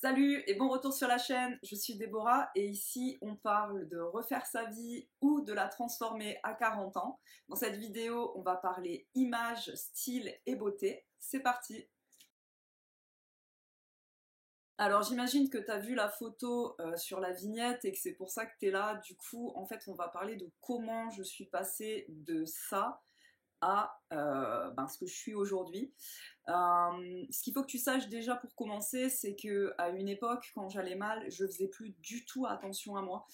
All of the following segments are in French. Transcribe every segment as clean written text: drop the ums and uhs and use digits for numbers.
Salut et bon retour sur la chaîne, je suis Déborah et ici on parle de refaire sa vie ou de la transformer à 40 ans. Dans cette vidéo on va parler image, style et beauté. C'est parti! Alors j'imagine que tu as vu la photo sur la vignette et que c'est pour ça que tu es là. Du coup en fait on va parler de comment je suis passée de ça à ce que je suis aujourd'hui. Ce qu'il faut que tu saches déjà pour commencer, c'est que à une époque, quand j'allais mal, je faisais plus du tout attention à moi.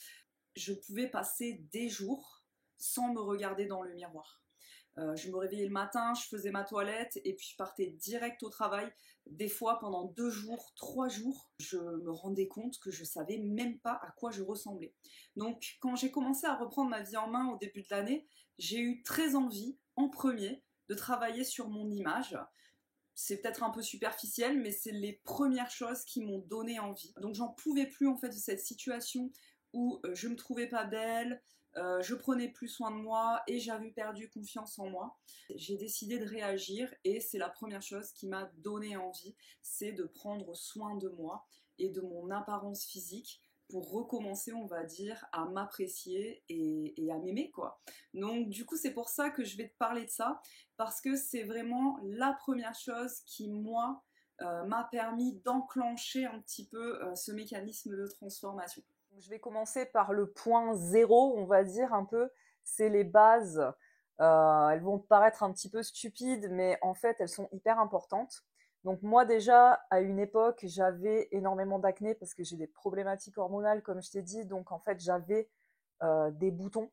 Je pouvais passer des jours sans me regarder dans le miroir. Je me réveillais le matin, je faisais ma toilette et puis je partais direct au travail. Des fois, pendant 2 jours, 3 jours, je me rendais compte que je savais même pas à quoi je ressemblais. Donc, quand j'ai commencé à reprendre ma vie en main au début de l'année, j'ai eu très envie, en premier, de travailler sur mon image. C'est peut-être un peu superficiel, mais c'est les premières choses qui m'ont donné envie. Donc j'en pouvais plus en fait de cette situation où je me trouvais pas belle, je prenais plus soin de moi et j'avais perdu confiance en moi. J'ai décidé de réagir et c'est la première chose qui m'a donné envie, c'est de prendre soin de moi et de mon apparence physique pour recommencer, on va dire, à m'apprécier et à m'aimer, quoi. Donc du coup, c'est pour ça que je vais te parler de ça, parce que c'est vraiment la première chose qui, moi, m'a permis d'enclencher un petit peu ce mécanisme de transformation. Je vais commencer par le point zéro, on va dire un peu, c'est les bases. Elles vont te paraître un petit peu stupides, mais en fait, elles sont hyper importantes. Donc moi déjà, à une époque, j'avais énormément d'acné parce que j'ai des problématiques hormonales, comme je t'ai dit. Donc en fait, j'avais des boutons.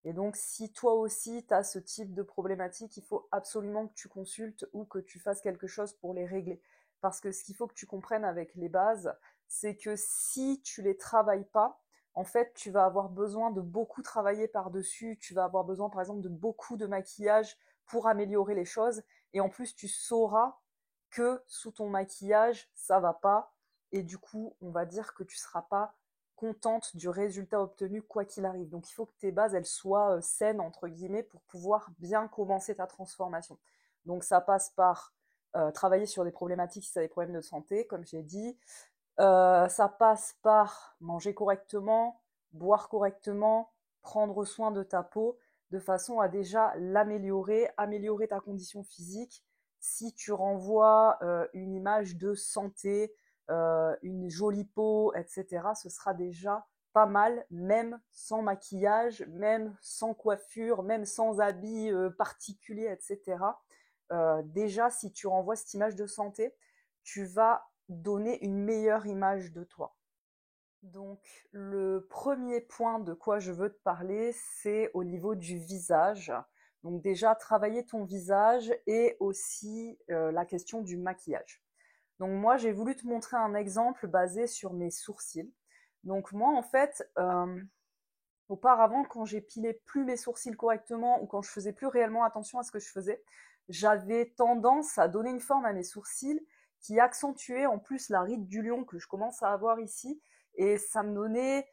Et donc si toi aussi, tu as ce type de problématique, il faut absolument que tu consultes ou que tu fasses quelque chose pour les régler. Parce que ce qu'il faut que tu comprennes avec les bases, c'est que si tu les travailles pas, en fait, tu vas avoir besoin de beaucoup travailler par-dessus, tu vas avoir besoin par exemple de beaucoup de maquillage pour améliorer les choses, et en plus tu sauras que sous ton maquillage, ça va pas, et du coup, on va dire que tu seras pas contente du résultat obtenu quoi qu'il arrive. Donc il faut que tes bases, elles soient saines, entre guillemets, pour pouvoir bien commencer ta transformation. Donc ça passe par travailler sur des problématiques si tu as des problèmes de santé, comme j'ai dit, ça passe par manger correctement, boire correctement, prendre soin de ta peau, de façon à déjà l'améliorer, améliorer ta condition physique. Si tu renvoies une image de santé, une jolie peau, etc., ce sera déjà pas mal, même sans maquillage, même sans coiffure, même sans habits particuliers, etc. Déjà, si tu renvoies cette image de santé, tu vas donner une meilleure image de toi. Donc, le premier point de quoi je veux te parler, c'est au niveau du visage. Donc déjà, travailler ton visage et aussi la question du maquillage. Donc moi, j'ai voulu te montrer un exemple basé sur mes sourcils. Donc moi, en fait, auparavant, quand j'épilais plus mes sourcils correctement ou quand je faisais plus réellement attention à ce que je faisais, j'avais tendance à donner une forme à mes sourcils qui accentuait en plus la ride du lion que je commence à avoir ici, et ça me donnait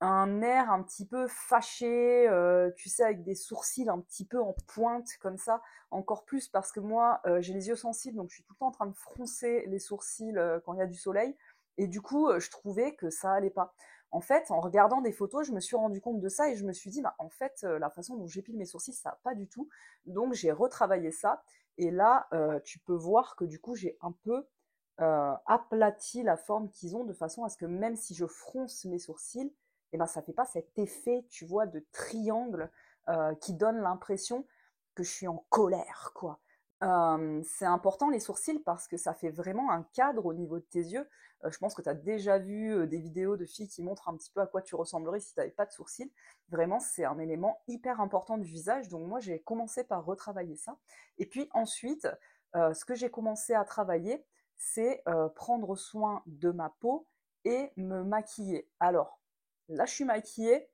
un air un petit peu fâché, tu sais, avec des sourcils un petit peu en pointe comme ça, encore plus parce que moi j'ai les yeux sensibles, donc je suis tout le temps en train de froncer les sourcils quand il y a du soleil, et du coup je trouvais que ça allait pas. En fait, en regardant des photos, je me suis rendu compte de ça et je me suis dit, bah, en fait, la façon dont j'épile mes sourcils, ça va pas du tout. Donc j'ai retravaillé ça, et là, tu peux voir que du coup, j'ai un peu aplati la forme qu'ils ont, de façon à ce que même si je fronce mes sourcils, et ben ça fait pas cet effet, tu vois, de triangle qui donne l'impression que je suis en colère, quoi. C'est important les sourcils parce que ça fait vraiment un cadre au niveau de tes yeux. Je pense que tu as déjà vu des vidéos de filles qui montrent un petit peu à quoi tu ressemblerais si tu n'avais pas de sourcils. Vraiment, c'est un élément hyper important du visage. Donc moi, j'ai commencé par retravailler ça. Et puis ensuite, ce que j'ai commencé à travailler, c'est prendre soin de ma peau et me maquiller. Alors, là, je suis maquillée.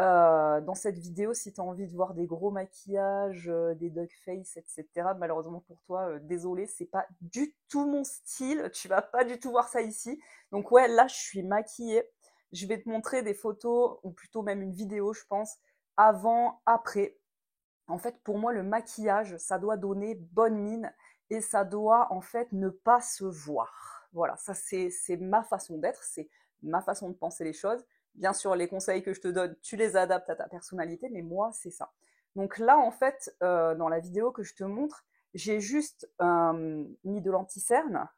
Dans cette vidéo, si tu as envie de voir des gros maquillages, des duck face, etc., malheureusement pour toi, désolé, c'est pas du tout mon style. Tu vas pas du tout voir ça ici. Donc ouais, là, je suis maquillée. Je vais te montrer des photos, ou plutôt même une vidéo, je pense, avant, après. En fait, pour moi, le maquillage, ça doit donner bonne mine et ça doit en fait ne pas se voir. Voilà, ça c'est ma façon d'être, c'est ma façon de penser les choses. Bien sûr, les conseils que je te donne, tu les adaptes à ta personnalité, mais moi, c'est ça. Donc là, en fait, dans la vidéo que je te montre, j'ai juste mis de l'anti-cerne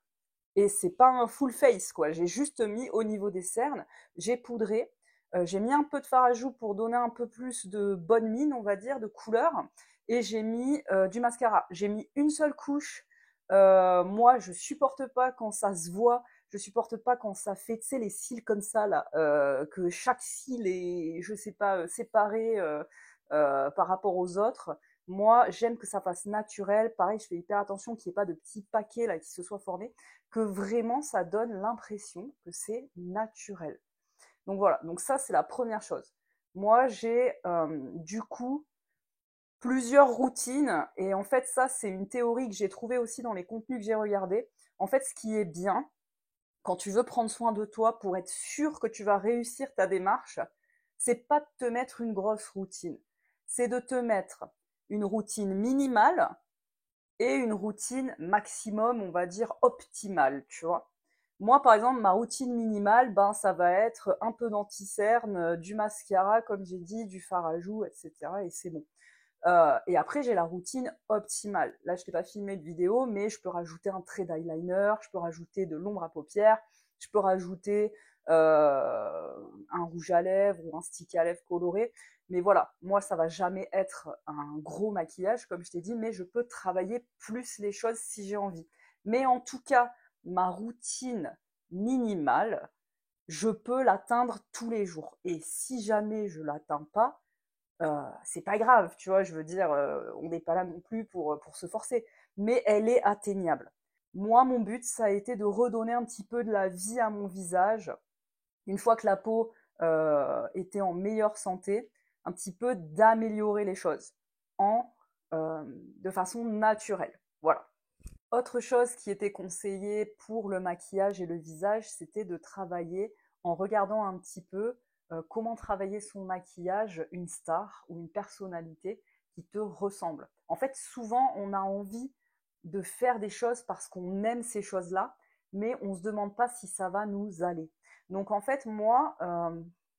et c'est pas un full face, quoi. J'ai juste mis au niveau des cernes, j'ai poudré, j'ai mis un peu de fard à joues pour donner un peu plus de bonne mine, on va dire, de couleur, et j'ai mis du mascara. J'ai mis une seule couche. Moi, je supporte pas quand ça se voit, je supporte pas quand ça fait, tu sais, les cils comme ça, là, que chaque cil est, je sais pas, séparé par rapport aux autres. Moi, j'aime que ça fasse naturel. Pareil, je fais hyper attention qu'il n'y ait pas de petits paquets là qui se soient formés, que vraiment ça donne l'impression que c'est naturel. Donc voilà, donc ça c'est la première chose. Moi j'ai du coup plusieurs routines et en fait ça c'est une théorie que j'ai trouvée aussi dans les contenus que j'ai regardés. En fait ce qui est bien quand tu veux prendre soin de toi pour être sûr que tu vas réussir ta démarche, c'est pas de te mettre une grosse routine, c'est de te mettre une routine minimale et une routine maximum, on va dire optimale, tu vois. Moi, par exemple, ma routine minimale, ben, ça va être un peu d'anti-cerne, du mascara, comme j'ai dit, du fard à joues, etc. Et c'est bon. Et après, j'ai la routine optimale. Là, je t'ai pas filmé de vidéo, mais je peux rajouter un trait d'eyeliner, je peux rajouter de l'ombre à paupières, je peux rajouter un rouge à lèvres ou un stick à lèvres coloré. Mais voilà, moi, ça va jamais être un gros maquillage, comme je t'ai dit, mais je peux travailler plus les choses si j'ai envie. Mais en tout cas, ma routine minimale, je peux l'atteindre tous les jours. Et si jamais je l'atteins pas, c'est pas grave, tu vois, je veux dire, on n'est pas là non plus pour se forcer, mais elle est atteignable. Moi, mon but, ça a été de redonner un petit peu de la vie à mon visage, une fois que la peau était en meilleure santé, un petit peu d'améliorer les choses en, de façon naturelle. Voilà. Autre chose qui était conseillée pour le maquillage et le visage, c'était de travailler en regardant un petit peu comment travailler son maquillage, une star ou une personnalité qui te ressemble. En fait, souvent, on a envie de faire des choses parce qu'on aime ces choses-là, mais on ne se demande pas si ça va nous aller. Donc, en fait, moi,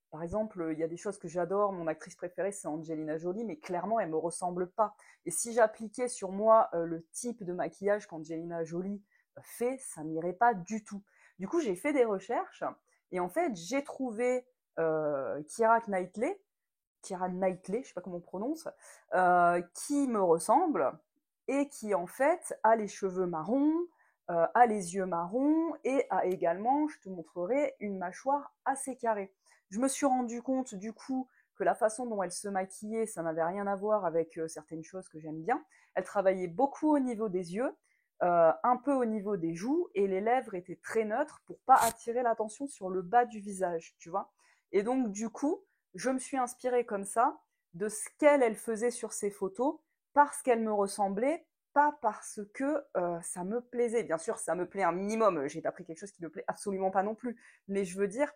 par exemple, il y a des choses que j'adore. Mon actrice préférée, c'est Angelina Jolie, mais clairement, elle ne me ressemble pas. Et si j'appliquais sur moi le type de maquillage qu'Angelina Jolie fait, ça n'irait pas du tout. Du coup, j'ai fait des recherches et en fait, j'ai trouvé Keira Knightley, je sais pas comment on prononce, qui me ressemble et qui en fait a les cheveux marrons, a les yeux marrons et a également, je te montrerai, une mâchoire assez carrée. Je me suis rendu compte du coup que la façon dont elle se maquillait, ça n'avait rien à voir avec certaines choses que j'aime bien. Elle travaillait beaucoup au niveau des yeux, un peu au niveau des joues, et les lèvres étaient très neutres pour pas attirer l'attention sur le bas du visage, tu vois. Et donc du coup, je me suis inspirée comme ça de ce qu'elle faisait sur ses photos parce qu'elle me ressemblait, pas parce que ça me plaisait. Bien sûr, ça me plaît un minimum. J'ai pas pris quelque chose qui me plaît absolument pas non plus. Mais je veux dire,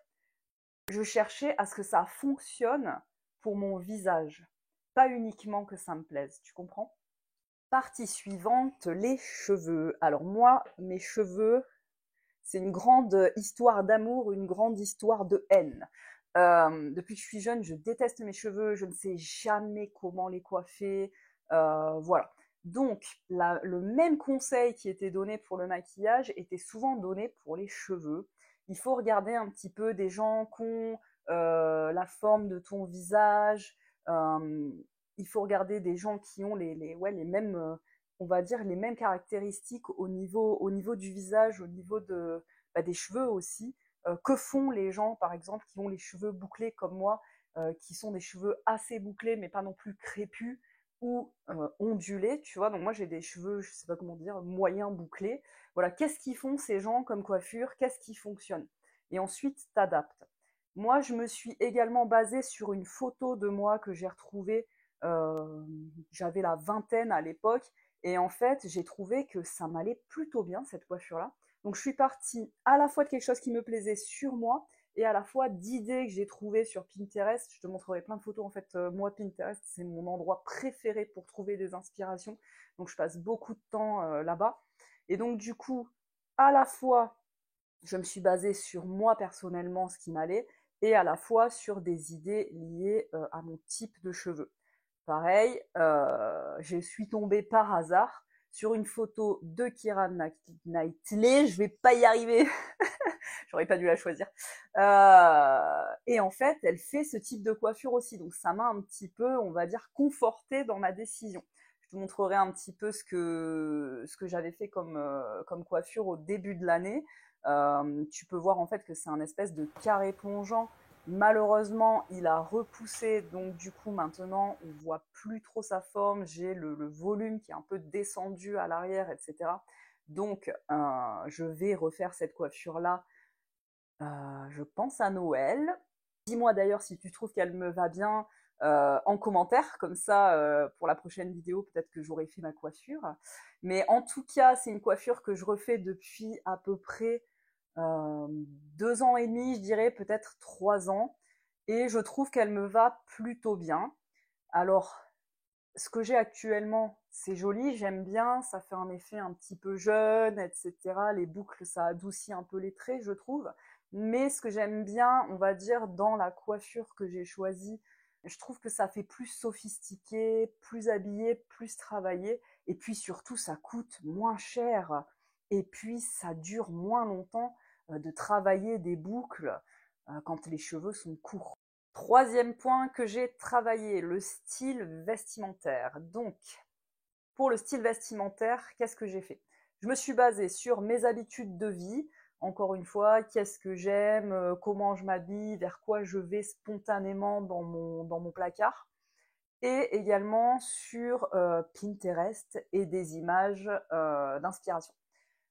je cherchais à ce que ça fonctionne pour mon visage, pas uniquement que ça me plaise. Tu comprends? Partie suivante, les cheveux. Alors moi, mes cheveux, c'est une grande histoire d'amour, une grande histoire de haine. Depuis que je suis jeune, je déteste mes cheveux, je ne sais jamais comment les coiffer. Voilà. Donc, le même conseil qui était donné pour le maquillage était souvent donné pour les cheveux. Il faut regarder un petit peu des gens qui ont la forme de ton visage. Euh, il faut regarder des gens qui ont les mêmes, on va dire, les mêmes caractéristiques au niveau du visage, au niveau des cheveux aussi. Que font les gens, par exemple, qui ont les cheveux bouclés comme moi, qui sont des cheveux assez bouclés, mais pas non plus crépus ou ondulés, tu vois. Donc moi, j'ai des cheveux, je sais pas comment dire, moyens bouclés. Voilà, qu'est-ce qu'ils font ces gens comme coiffure? Qu'est-ce qui fonctionne? Et ensuite, t'adaptes. Moi, je me suis également basée sur une photo de moi que j'ai retrouvée. J'avais la vingtaine à l'époque. Et en fait, j'ai trouvé que ça m'allait plutôt bien, cette coiffure-là. Donc, je suis partie à la fois de quelque chose qui me plaisait sur moi et à la fois d'idées que j'ai trouvées sur Pinterest. Je te montrerai plein de photos. En fait, moi, Pinterest, c'est mon endroit préféré pour trouver des inspirations. Donc, je passe beaucoup de temps là-bas. Et donc, du coup, à la fois je me suis basée sur moi personnellement, ce qui m'allait, et à la fois sur des idées liées à mon type de cheveux. Pareil, je suis tombée par hasard sur une photo de Keira Knightley, je vais pas y arriver, j'aurais pas dû la choisir. Et en fait, elle fait ce type de coiffure aussi, donc ça m'a un petit peu, on va dire, confortée dans ma décision. Je te montrerai un petit peu ce que j'avais fait comme coiffure au début de l'année. Tu peux voir en fait que c'est un espèce de carré plongeant. Malheureusement, il a repoussé, donc du coup maintenant on voit plus trop sa forme. J'ai le volume qui est un peu descendu à l'arrière, etc. Donc je vais refaire cette coiffure là. Je pense à Noël. Dis-moi d'ailleurs si tu trouves qu'elle me va bien en commentaire, comme ça pour la prochaine vidéo peut-être que j'aurai fait ma coiffure. Mais en tout cas c'est une coiffure que je refais depuis à peu près 2 ans et demi, je dirais peut-être 3 ans, et je trouve qu'elle me va plutôt bien. Alors ce que j'ai actuellement, c'est joli, j'aime bien, ça fait un effet un petit peu jeune, etc. Les boucles, ça adoucit un peu les traits, je trouve. Mais ce que j'aime bien, on va dire, dans la coiffure que j'ai choisie, je trouve que ça fait plus sophistiqué, plus habillé, plus travaillé. Et puis surtout, ça coûte moins cher. Et puis, ça dure moins longtemps de travailler des boucles quand les cheveux sont courts. Troisième point que j'ai travaillé, le style vestimentaire. Donc, pour le style vestimentaire, qu'est-ce que j'ai fait? Je me suis basée sur mes habitudes de vie. Encore une fois, qu'est-ce que j'aime, comment je m'habille, vers quoi je vais spontanément dans mon placard. Et également sur Pinterest et des images d'inspiration.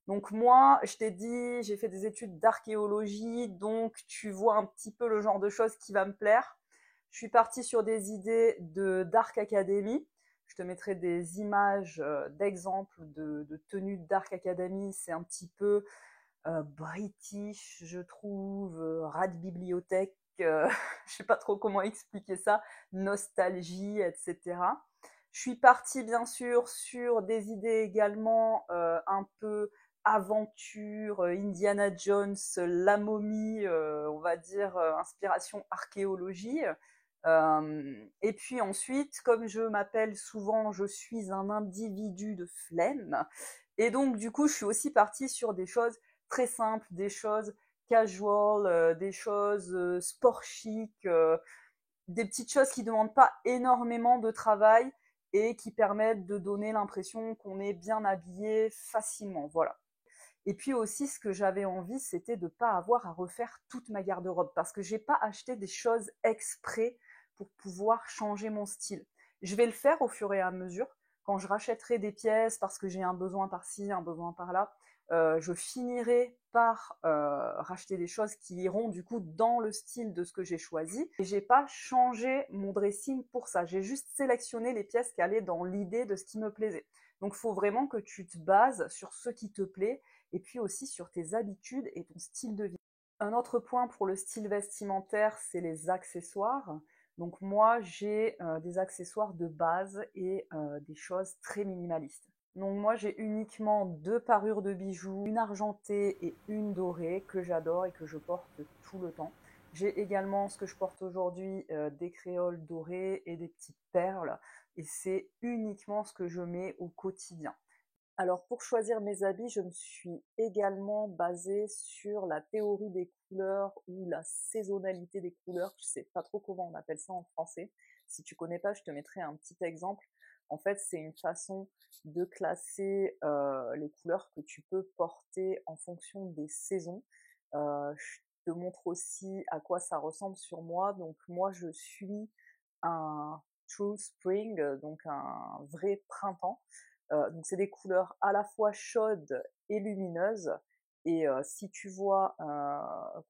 Donc moi, je t'ai dit, j'ai fait des études d'archéologie, donc tu vois un petit peu le genre de choses qui va me plaire. Je suis partie sur des idées de Dark Academy. Je te mettrai des images d'exemples de tenues de Dark Academy. C'est un petit peu british, je trouve, rat de bibliothèque, je sais pas trop comment expliquer ça, nostalgie, etc. Je suis partie bien sûr sur des idées également un peu aventure, Indiana Jones, la momie, on va dire inspiration archéologie. Et puis ensuite, comme je m'appelle souvent, je suis un individu de flemme. Et donc du coup, je suis aussi partie sur des choses très simples, des choses casual, des choses sport chic, des petites choses qui ne demandent pas énormément de travail et qui permettent de donner l'impression qu'on est bien habillé facilement. Voilà. Et puis aussi, ce que j'avais envie, c'était de ne pas avoir à refaire toute ma garde-robe parce que j'ai pas acheté des choses exprès pour pouvoir changer mon style. Je vais le faire au fur et à mesure. Quand je rachèterai des pièces parce que j'ai un besoin par-ci, un besoin par-là, je finirai par racheter des choses qui iront du coup dans le style de ce que j'ai choisi. Et j'ai pas changé mon dressing pour ça. J'ai juste sélectionné les pièces qui allaient dans l'idée de ce qui me plaisait. Donc, il faut vraiment que tu te bases sur ce qui te plaît et puis aussi sur tes habitudes et ton style de vie. Un autre point pour le style vestimentaire, c'est les accessoires. Donc moi, j'ai des accessoires de base et des choses très minimalistes. Donc moi, j'ai uniquement 2 parures de bijoux, une argentée et une dorée que j'adore et que je porte tout le temps. J'ai également ce que je porte aujourd'hui, des créoles dorées et des petites perles. Et c'est uniquement ce que je mets au quotidien. Alors pour choisir mes habits, je me suis également basée sur la théorie des couleurs ou la saisonnalité des couleurs. Je sais pas trop comment on appelle ça en français. Si tu connais pas, je te mettrai un petit exemple. En fait, c'est une façon de classer les couleurs que tu peux porter en fonction des saisons. Je te montre aussi à quoi ça ressemble sur moi. Donc moi, je suis un true spring, donc un vrai printemps. Donc c'est des couleurs à la fois chaudes et lumineuses. Et si tu vois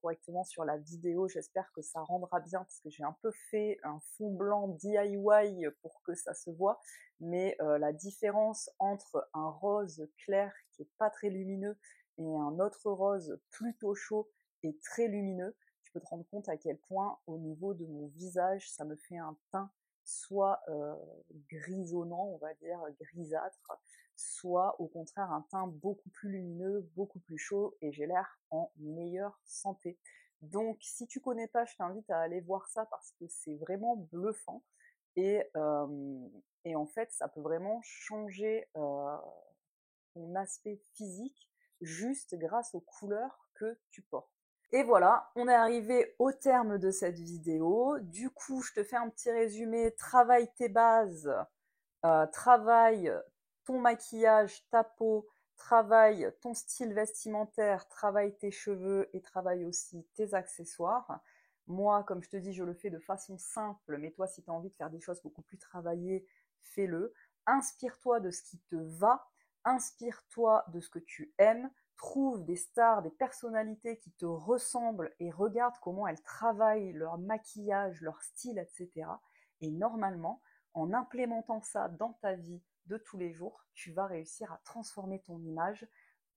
correctement sur la vidéo, j'espère que ça rendra bien parce que j'ai un peu fait un fond blanc DIY pour que ça se voit. Mais la différence entre un rose clair qui est pas très lumineux et un autre rose plutôt chaud et très lumineux, tu peux te rendre compte à quel point au niveau de mon visage, ça me fait un teint soit grisonnant, on va dire, grisâtre, soit au contraire un teint beaucoup plus lumineux, beaucoup plus chaud, et j'ai l'air en meilleure santé. Donc si tu connais pas, je t'invite à aller voir ça parce que c'est vraiment bluffant. Et, et en fait, ça peut vraiment changer ton aspect physique juste grâce aux couleurs que tu portes. Et voilà, on est arrivé au terme de cette vidéo. Du coup, je te fais un petit résumé. Travaille tes bases, travaille ton maquillage, ta peau, travaille ton style vestimentaire, travaille tes cheveux et travaille aussi tes accessoires. Moi, comme je te dis, je le fais de façon simple, mais toi, si tu as envie de faire des choses beaucoup plus travaillées, fais-le. Inspire-toi de ce qui te va, inspire-toi de ce que tu aimes, trouve des stars, des personnalités qui te ressemblent et regarde comment elles travaillent leur maquillage, leur style, etc. Et normalement, en implémentant ça dans ta vie de tous les jours, tu vas réussir à transformer ton image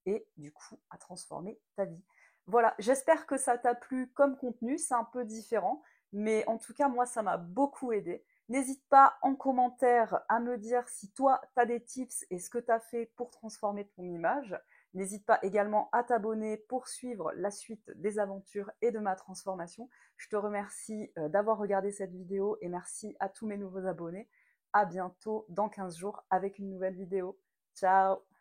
et du coup à transformer ta vie. Voilà, j'espère que ça t'a plu comme contenu, c'est un peu différent, mais en tout cas, moi, ça m'a beaucoup aidé. N'hésite pas en commentaire à me dire si toi, tu as des tips et ce que tu as fait pour transformer ton image. N'hésite pas également à t'abonner pour suivre la suite des aventures et de ma transformation. Je te remercie d'avoir regardé cette vidéo et merci à tous mes nouveaux abonnés. À bientôt dans 15 jours avec une nouvelle vidéo. Ciao!